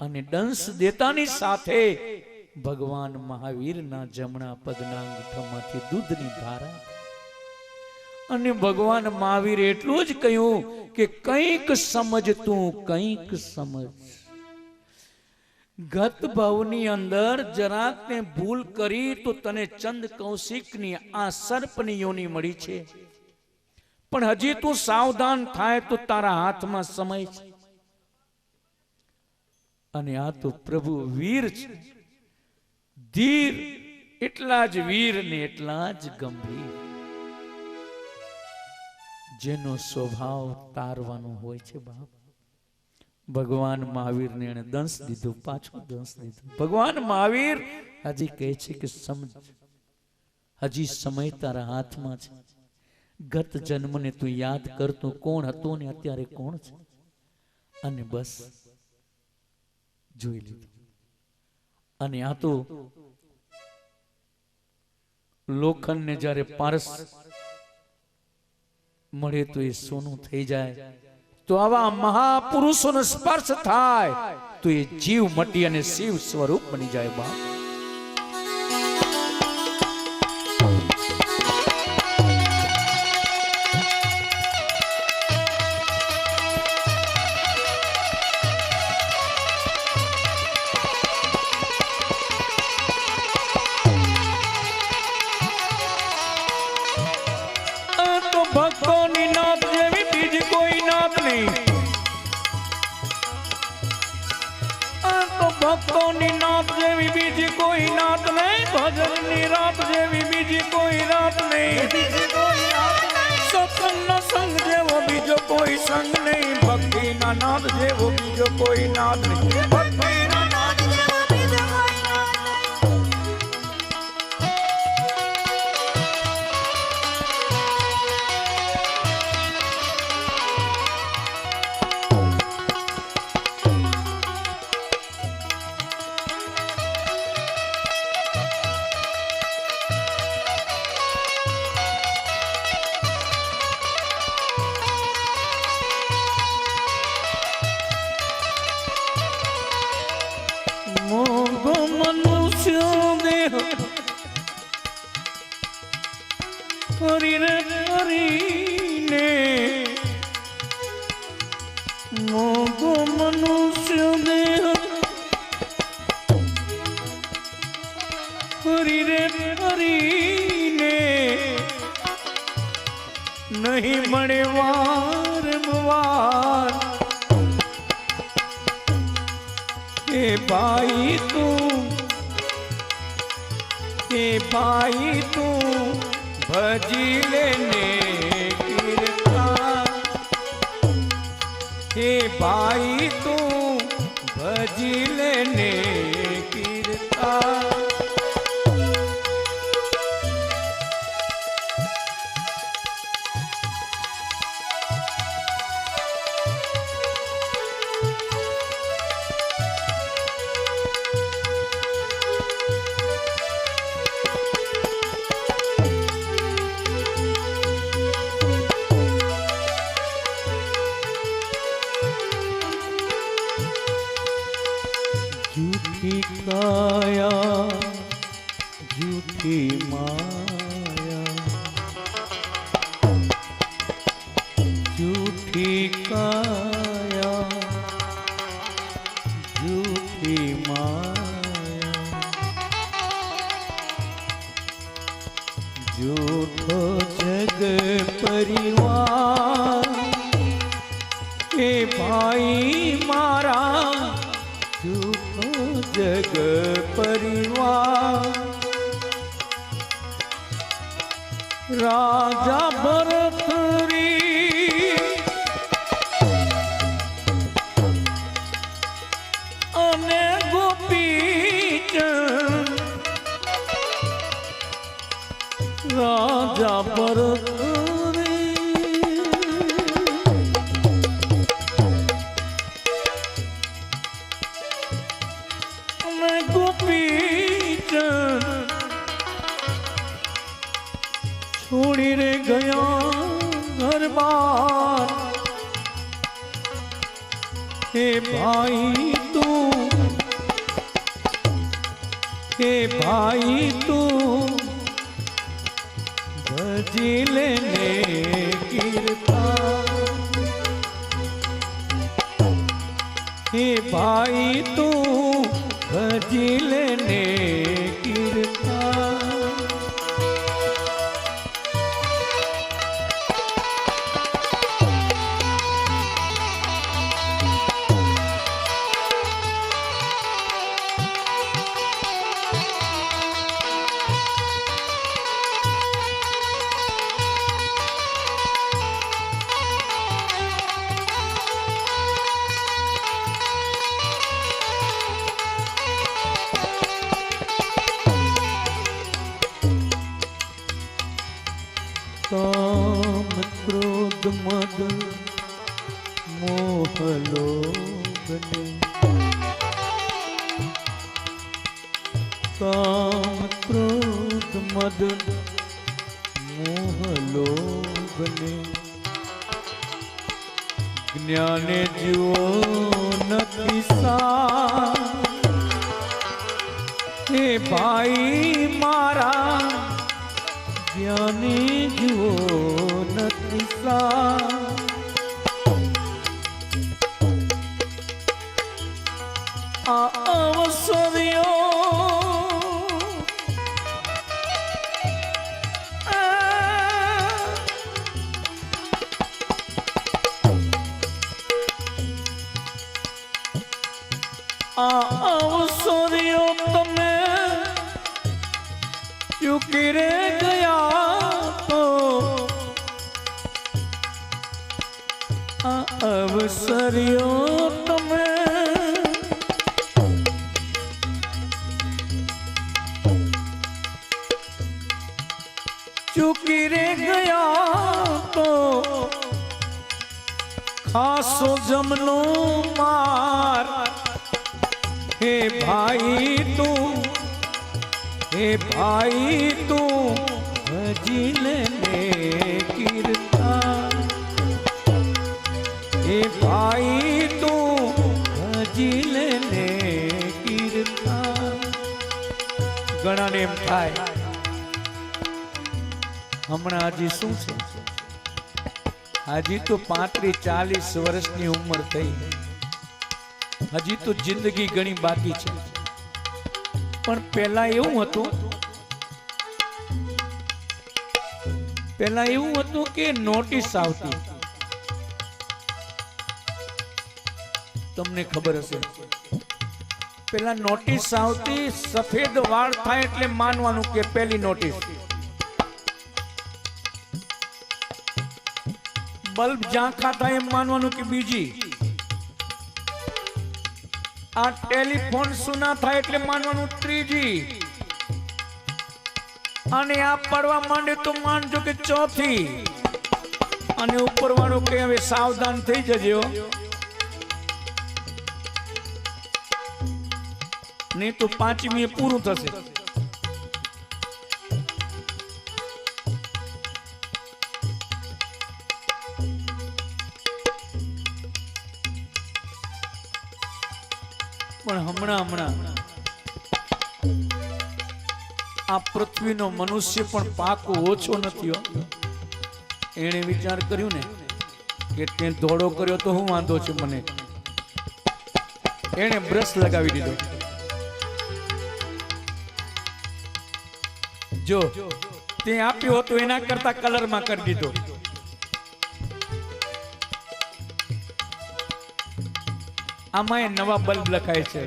અને દંશ દેતાની સાથે ભગવાન મહાવીરના જમણા પગના અંગૂઠામાંથી દૂધની ધારા અને ભગવાન મહાવીર એટલું જ કહ્યું કે કંઈક સમજ તું કંઈક સમજ. ગત ભાવની અંદર જરાક ને ભૂલ કરી તો તને ચંદ કૌશિકની આ સર્પની યોની મળી છે, પણ હજી તું સાવધાન થાય તો તારા હાથમાં સમય છે. અને આ તો પ્રભુ વીર છે, ધીર, એટલા જ વીર ને એટલા જ ગંભીર, જેનો સ્વભાવ તારવાનો હોય છે. બાપ ભગવાન મહાવીરને એને દંશ દીધું, પાછું દંશ દીધું. ભગવાન મહાવીર હજી કહે છે કે સમજ, હજી સમય તારા હાથમાં છે. ગત જન્મને તું યાદ કરતું કોણ હતો ને અત્યારે કોણ છે, અને બસ જોઈ લીધું. અને આ તો લોખંડને જ્યારે પારસ મળે તો એ સોનું થઈ જાય, તો આવા મહાપુરુષોનો સ્પર્શ થાય તો એ જીવ મટી અને શિવ સ્વરૂપ બની જાય. બાપ ભક્તોની નાથ જેવી બીજી કોઈ નાથ નહીં. તો ભક્તોની નાથ જેવી બીજી કોઈ નાથ નહીં, ભજનની રાત જેવી બીજી કોઈ રાત નહીં, સત્સંગનો સંગ જેવો બીજો કોઈ સંગ નહીં, ભક્તિના નાદ જેવો બીજો કોઈ નાદ નહીં. ભક્તિના નાદ જેવો બીજો કોઈ નાદ નહીં. હરીને હરીને મોગો મનુષ્ય દેહ, હરીને હરીને નહીં મળે વારંવાર. એ ભાઈ તું, એ ભાઈ તું ભજી લેને કીર્તન, હે ભાઈ તું ભજી લેને કીર્તન. झूठी काया झूठी माया, झूठी काया झूठी माया, झूठो जग परिवार. ए भाई मारा झूठो जग परिवार. राजा भरत री अने गोपीचंद, राजा भरत छोड़ी रे गया घर बार. हे भाई तू हे भाई तू भजी लेने कीर्तन, हे भाई तू भजी लेने कीर्तन। काम क्रोध मद मोह लोभ ने, काम क्रोध मद मोह लोभ ने, ज्ञाने जीवो નથી સાર। हे भाई मारा ज्ञानी जुओ નથી સાર। આ અવસર્યો આ અવસર્યો તમે ચૂકી રે ગયા તો આ અવસર્યો તમે ચૂકી રે ગયા તો ખાસો જમનો માર। हे भाई तू, हे भाई तू भजी लेने कीर्तन, हे भाई तू भजी लेने कीर्तन। घणा ने एम थाय हमणा हजी शुं छे, हजी तो 35-40 वर्षनी उम्र थई, हजी तो जिंदगी घणी बाकी छे। पण पहला एवुं हतुं, पहला एवुं हतुं के नोटिस आवती, तमने खबर हशे। पहला नोटिस आवती, सफेद वाळ थाय एटले मानवानुं के पहली नोटिस। बल्ब झांखा थाय एम मानवानुं के बीजी। आ टेलीफोन सुना था एटले मानवानुं त्रीजी, अने आ पड़वा मांडे तो मानजो के चौथी, अने उपरवाळो के हवे सावधान थई जजो, नहीं तो 5મી पूरुं थशे। पण हमणा आ पृथ्वीनो मनुष्य पण पाको ओछो नथी हो। एणे विचार कर्यो ने के ते धोळो कर्यो तो हुं वांधो छे मने, एणे ब्रश लगावी दीधो। जो ते आप्यो तो एना करता कलर में कर दीधो। आमां नवा बल्ब लखाय छे।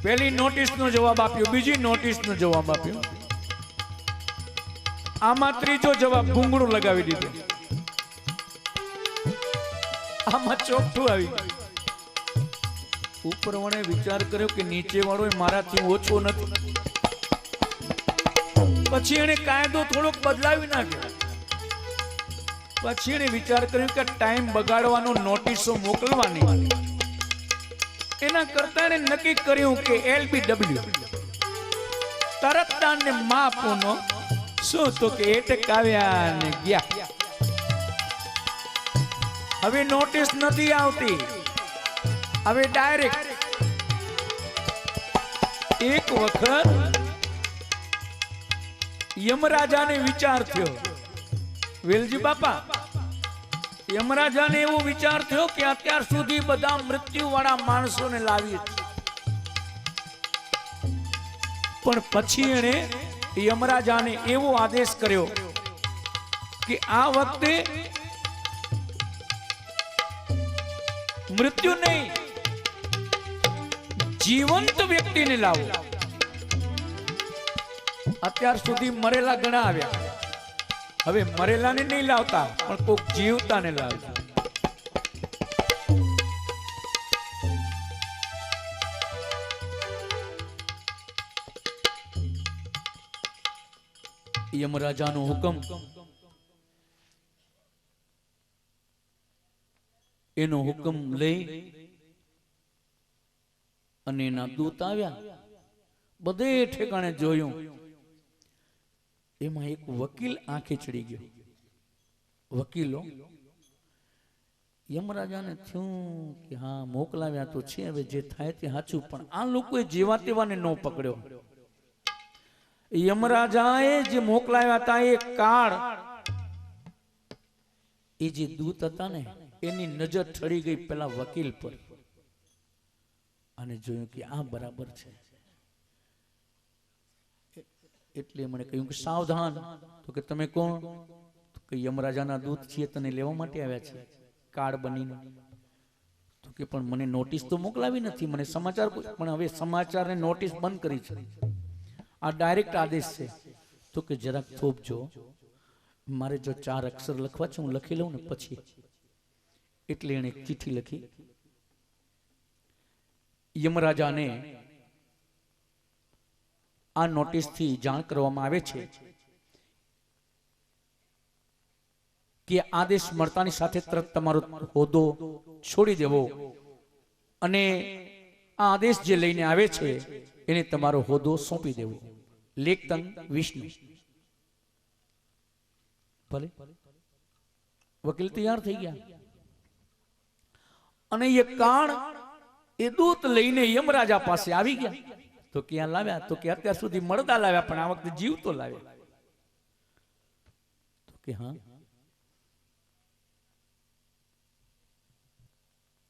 पहली नोटिस नो जवाब आप्यो, बीजी नोटिस नो जवाब आप्यो, आमां त्रीजो जवाब भूंगळो लगावी दीधो। आमां ચોકઠું આવી ગયું। ઉપરવાળે વિચાર કર્યો કે નીચે વાળો મારાથી ઓછો નથી, પછી એને કાયદો થોડોક બદલાવી નાખ્યો। પછી એને વિચાર કર્યો કે ટાઈમ બગાડવાનો, નોટિસો મોકલવાની, એના કરતા એને નક્કી કર્યું કે LBW તરત ને માપનો શું તો કે એટકાવ્યા ને ગયા। હવે નોટિસ નથી આવતી, હવે ડાયરેક્ટ એક વખત યમરાજાને વિચાર થયો, વેલજી બાપા, યમરાજાને એવો વિચાર થયો કે અત્યાર સુધી બધા મૃત્યુ વાળા માણસોને લાવી, પણ પછી એને યમરાજાને એવો આદેશ કર્યો કે આ વખતે મૃત્યુ નહીં, જીવંત વ્યક્તિને લાવો. અત્યાર સુધી મરેલા ઘણા આવ્યા, હવે મરેલાને નહીં લાવતા, પણ કોઈક જીવતાને લાવતા. યમરાજાનો હુકમ, એનો હુકમ લઈ અને એના દૂત આવ્યા, બધે ઠેકાણે જોયું. એમાં એક વકીલ આંખે ચડી ગયો. વકીલો યમરાજાને થયું કે હા મોકલાવ્યા તો છે, હવે જે થાય તે સાચું, પણ આ લોકોએ જેવા તેવાને ન પકડ્યો. યમરાજાએ જે મોકલાવ્યા હતા એ કાળ, એ જે દૂત હતા ને એની નજર ઠરી ગઈ પેલા વકીલ પર, અને જોયું કે આ બરાબર છે. એટલે એમણે કહ્યું કે સાવધાન. તો કે તમે કોણ? તો કે યમરાજાના દૂત છીએ, તને લેવા માટે આવ્યા છે કાળ બનીને. તો કે પણ મને નોટિસ તો મોકલાવી નથી, મને સમાચાર, પણ હવે સમાચારને નોટિસ બંધ કરી છે, આ ડાયરેક્ટ આદેશ છે. તો કે જરાક થોપજો, મારે જો 4 અક્ષર લખવા છે હું લખી લઉં ને પછી. એટલે એણે એક ચિઠ્ઠી લખી. યમરાજાને આ નોટિસથી જાણ કરવામાં આવે છે કે આદેશ મળતાની સાથે તરત તમારો હોદ્દો છોડી દેવો, અને આ આદેશ જે લઈને આવે છે એને તમારો હોદ્દો સોંપી દેવો. લેખતંગ વિષ્ણુ. ભલે વકીલ તૈયાર થઈ ગયા, અને એ કાળ એ દૂત લઈને યમરાજા પાસે આવી ગયા. તો ક્યાં લાવ્યા? તો કે અત્યાર સુધી મરદા લાવ્યા, પણ આ વખતે જીવતો લાવ્યા. તો કે હા.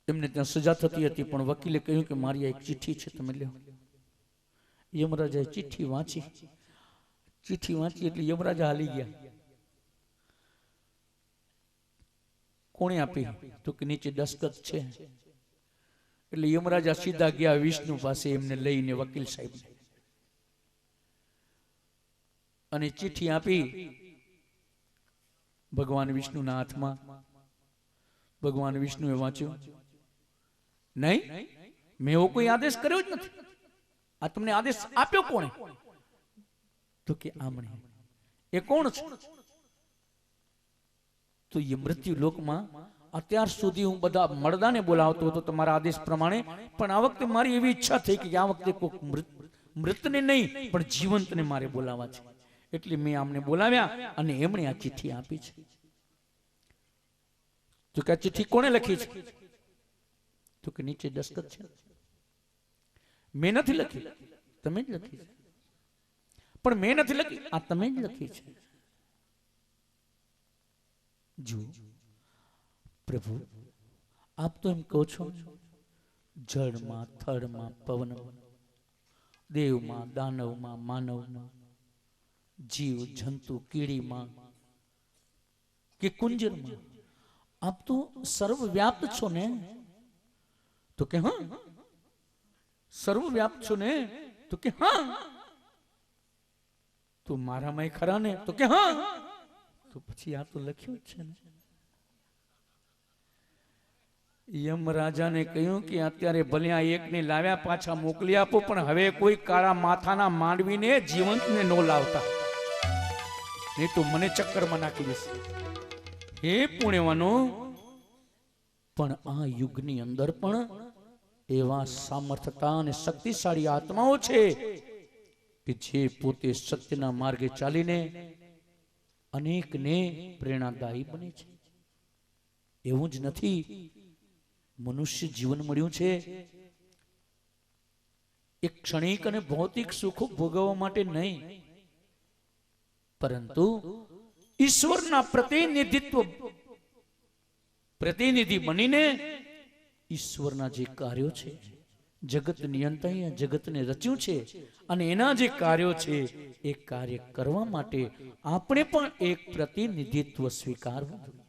એમને ત્યાં સજા થતી હતી, પણ વકીલે કહ્યું કે મારી આ એક ચિઠ્ઠી છે, તમે લ્યો. યમરાજાએ ચિઠ્ઠી વાંચી. ચિઠ્ઠી વાંચી એટલે યમરાજા હાલી ગયા. કોણે આપી? તો કે નીચે દસ્તખત છે. એટલે યમરાજા સીધા ગયા વિષ્ણુ પાસે, એમને લઈને વકીલ સાહેબ, અને ચિઠ્ઠી આપી ભગવાન વિષ્ણુના હાથમાં. ભગવાન વિષ્ણુએ વાંચ્યું, નહીં, મેં એવો કોઈ આદેશ કર્યો જ નથી. આ તમને આદેશ આપ્યો કોણે? તો કે આમણે. એ કોણ છે? તો એ મૃત્યુ લોકમાં અત્યાર સુધી હું બધા મરદાને બોલાવતો હતો તમારા આદેશ પ્રમાણે, પણ આ વખતે મારી એવી ઈચ્છા થઈ કે આ વખતે કોઈક મૃતને નહીં પણ જીવંતને મારે બોલાવવા છે. એટલે મેં આમને બોલાવ્યા અને એમણે આ ચિઠ્ઠી આપી છે. તો કે આ ચિઠ્ઠી કોણે લખી છે? તો કે નીચે દસ્તખત છે. મેં નથી લખી, તમે જ લખી છે. પણ મેં નથી લખી, આ તમે જ લખી છે. જુઓ પ્રભુ, આપ તો એમ કહો છો, જળમાં, થળમાં, પવનમાં, દેવમાં, દાનવમાં, માનવમાં, જીવ જંતુ કીડીમાં કે કુંજરમાં, આપ તો સર્વવ્યાપ્ત છો ને? તો કે હા. સર્વવ્યાપ્ત છો ને? તો કે હા. તો મારામાં ખરા ને? તો કે હા. તો પછી આ તો લખ્યું જ છે ને. યમરાજાને કહ્યું કે અત્યારે ભલે આ એકને લાવ્યા, પાછા મોકલી આપો, પણ હવે કોઈ કાળા માથાના માંડવીને જીવંતને નો લાવતા, નહીં તો મને ચક્કરમાં નાખી દેશે. હે પુણ્યવાનો, પણ આ યુગની અંદર પણ એવા સામર્થતા અને શક્તિશાળી આત્માઓ છે કે જે પોતે સત્યના માર્ગે ચાલીને અનેકને પ્રેરણાદાયી બને છે. એવું જ નથી, મનુષ્ય જીવન મળ્યું છે એક ક્ષણિક અને ભૌતિક સુખો ભોગવવા માટે નહીં, પરંતુ ઈશ્વરના પ્રતિનિધિ બનીને ઈશ્વરના જે કાર્યો છે, જગત નિયંતા જગતને રચ્યું છે અને એના જે કાર્યો છે એ કાર્ય કરવા માટે આપણે પણ એક પ્રતિનિધિત્વ સ્વીકારવું જોઈએ.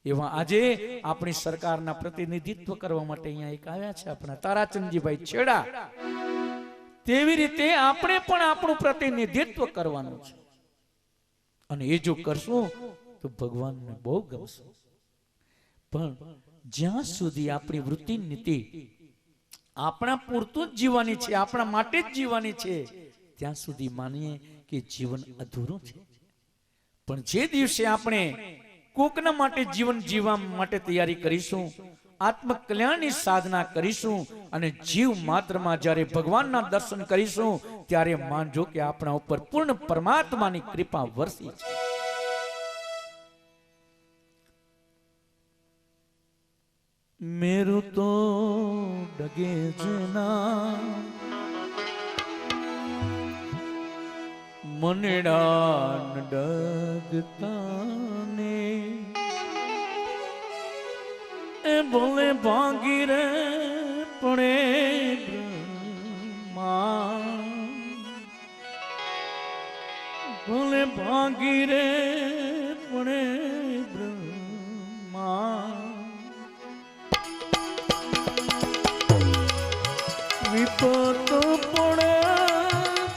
એવા આજે આપણી સરકારના પ્રતિનિધિત્વ કરવા માટે અહીંયા એક આવ્યા છે આપણા તારાચંદજીભાઈ છેડા. તેવી રીતે આપણે પણ આપણું પ્રતિનિધિત્વ કરવાનું છે અને એ જો કરશું તો ભગવાનને બહુ ગમશે. પણ જ્યાં સુધી આપણી વૃત્તિ નીતિ આપણા પૂરતું જ જીવવાની છે, આપણા માટે જ જીવવાની છે, ત્યાં સુધી માનીએ કે જીવન અધૂરું છે. પણ જે દિવસે આપણે કોકના માટે જીવન જીવવા માટે તૈયારી કરીશું, આત્મકલ્યાણની સાધના કરીશું અને જીવ માત્રમાં જ્યારે ભગવાનના દર્શન કરીશું, ત્યારે માનજો કે આપણા ઉપર પૂર્ણ પરમાત્માની કૃપા વરસી છે. મેરું તો ડગે જના મનડાન ડગતાને એ બોલે ભાંગી રે પડે બ્રહ્મા, બોલે ભાંગી રે પડે બ્રહ્મા. વિપત પડે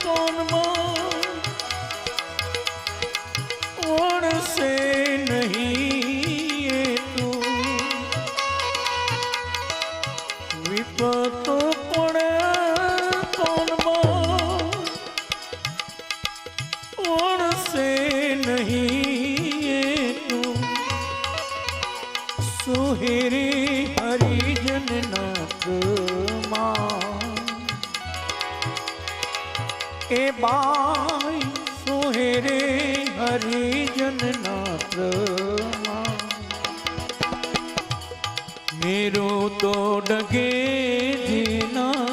કોનમાં ઓળશે નહીં એ તું, વિપત પડે કોનમાં ઓળશે નહીં એ તું, સુહેરી હરિજનના પ્રમા એ બાઈ સોહેરે હરિજનના પ્રમા. મેરો તો ડગે જીના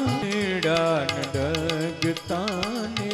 ડાન ડગતાને